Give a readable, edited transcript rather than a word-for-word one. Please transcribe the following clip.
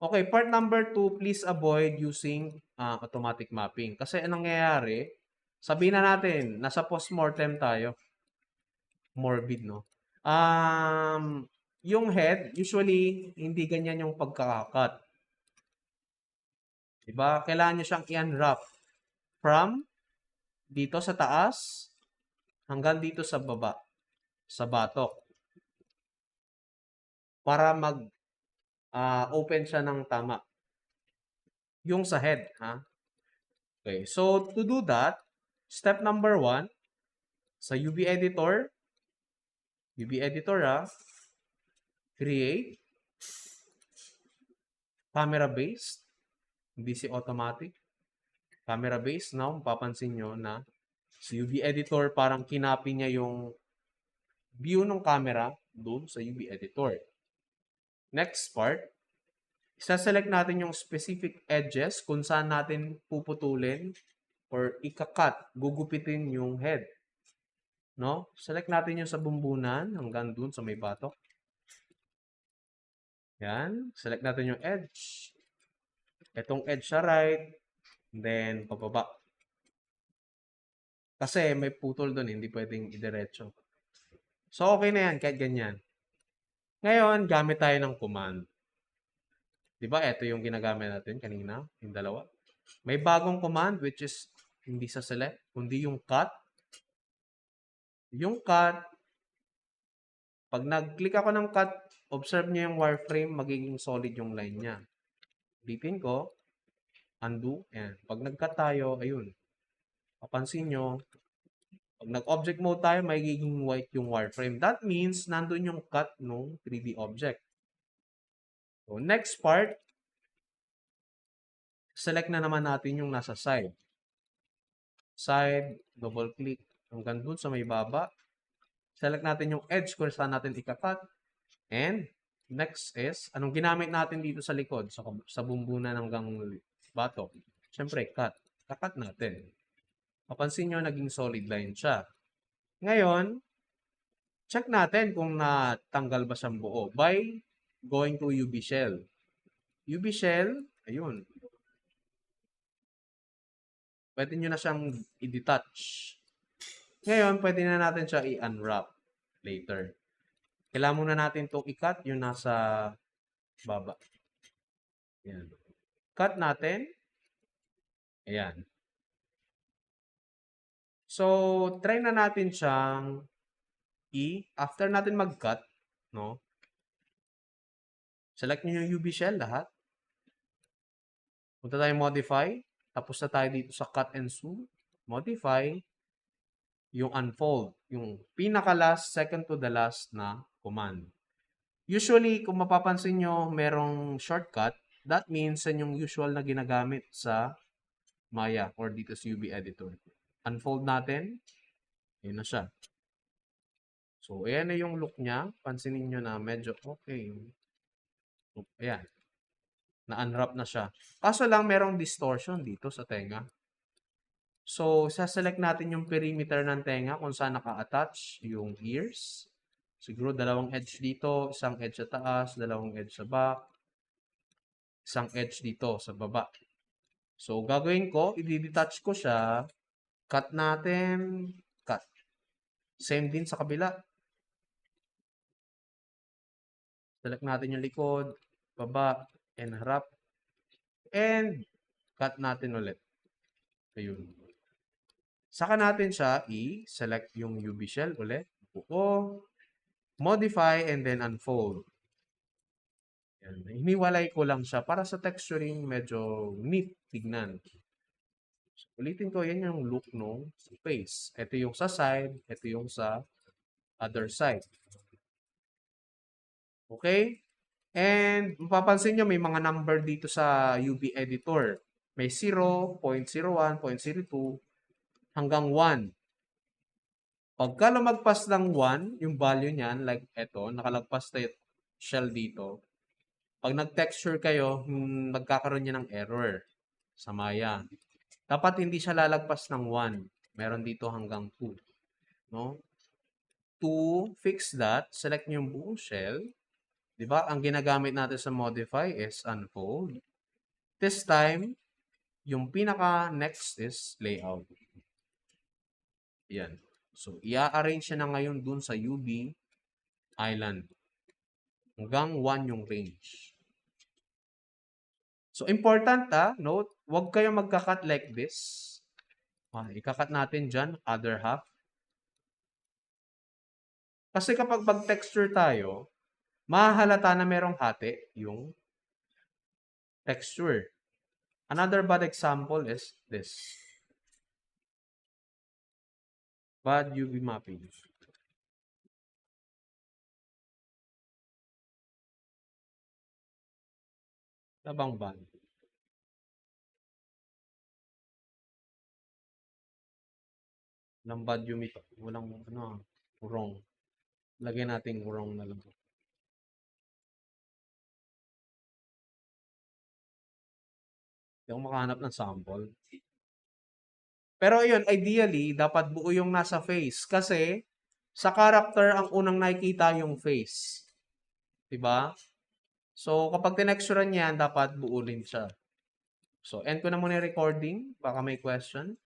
Okay, part number 2, please avoid using automatic mapping. Kasi anong nangyayari, sabihin na natin, nasa postmortem tayo, morbid, no? Yung head, usually, hindi ganyan yung pagkakakat. Diba? Kailangan nyo siyang i-unwrap from dito sa taas hanggang dito sa baba, sa batok, para mag-open siya ng tama. Yung sa head, ha? Okay, so to do that, step number 1, sa UV editor, create, camera-based, hindi si automatic, camera-based. Now, mapapansin nyo na sa UV editor, parang kinapi niya yung view ng camera doon sa UV editor. Next part, isa-select natin yung specific edges kung saan natin puputulin or ikakat, gugupitin yung head. No? Select natin yung sa bumbunan hanggang dun sa may batok. Yan. Select natin yung edge. Itong edge sa right, then pababa. Kasi may putol dun, hindi pwedeng idiretso. So, okay na yan, kahit ganyan. Ngayon, gamit tayo ng command. Diba, ito yung ginagamit natin kanina, yung dalawa. May bagong command, which is hindi sa select, kundi yung cut. Yung cut, pag nag-click ako ng cut, observe nyo yung wireframe, magiging solid yung line niya. Ulitin ko, undo, ayan. Pag nag-cut tayo, ayun. Papansin nyo, pag nag-object mode tayo, magiging white yung wireframe. That means, nandun yung cut ng 3D object. So, next part, select na naman natin yung nasa side. Side, double click, hanggang dun sa may baba. Select natin yung edge kung saan natin ikakat. And, next is, anong ginamit natin dito sa likod, sa bumbunan hanggang batok? Siyempre, cut. Kakat natin. Mapansin nyo, naging solid line siya. Ngayon, check natin kung natanggal ba siyang buo by going to UV shell. UV shell, ayun. Pwede nyo na siyang i-detach. Ngayon, pwede na natin siya i-unwrap later. Kailangan muna natin itong i-cut yung nasa baba. Ayan. Cut natin. Ayan. So, try na natin siyang after natin mag-cut, no? Select nyo yung UV shell lahat. Punta tayo modify. Tapos na tayo dito sa cut and sew. Modify. Yung unfold. Yung pinaka-last, second to the last na command. Usually, kung mapapansin nyo, merong shortcut. That means, yan yung usual na ginagamit sa Maya or dito sa UV editor. Unfold natin. Yun na siya. So, ayan na yung look niya. Pansinin nyo na medyo okay. Ayan. Na-unwrap na siya. Kaso lang, merong distortion dito sa tenga. So, saselect natin yung perimeter ng tenga kung saan naka-attach yung ears. Siguro dalawang edge dito, isang edge sa taas, dalawang edge sa back, isang edge dito sa baba. So, gagawin ko, i-detach ko siya, cut natin, cut. Same din sa kabila. Select natin yung likod, baba, and harap. And, cut natin ulit. Ayun. Saka natin siya i-select yung UV shell ulit. Buo, modify, and then unfold. Yan. Hiniwalay ko lang siya para sa texturing medyo neat tignan. So, ulitin ko, yan yung look ng face. Ito yung sa side, ito yung sa other side. Okay? And mapapansin nyo, may mga number dito sa UV editor. May 0, 0.01, 0.02, hanggang 1. Pagka lumagpas ng 1, yung value niyan, like ito, nakalagpas na shell dito. Pag nag-texture kayo, nagkakaroon niya ng error sa Maya. Dapat hindi siya lalagpas ng 1. Meron dito hanggang 2. No? To fix that, select nyo yung buong shell. 'Di ba? Ang ginagamit natin sa modify is unfold. This time, yung pinaka-next is layout. Yan. So, i-arrange siya na ngayon dun sa UV island. Hanggang 1 yung range. So, important note, huwag kayong magka-cut like this. Ika-cut natin dyan, other half. Kasi kapag mag-texture tayo, mahahalata na merong hati yung texture. Another bad example is this. Bad UV mapping. Tabang bad. Walang bad UV. Walang wrong. Lagyan natin wrong na lang. Hindi ako makahanap ng sample. Pero yun, ideally, dapat buo yung nasa face. Kasi, sa character, ang unang nakikita yung face. Diba? So, kapag tinexturean yan, dapat buo din siya. So, end ko na muna yung recording. Baka may question.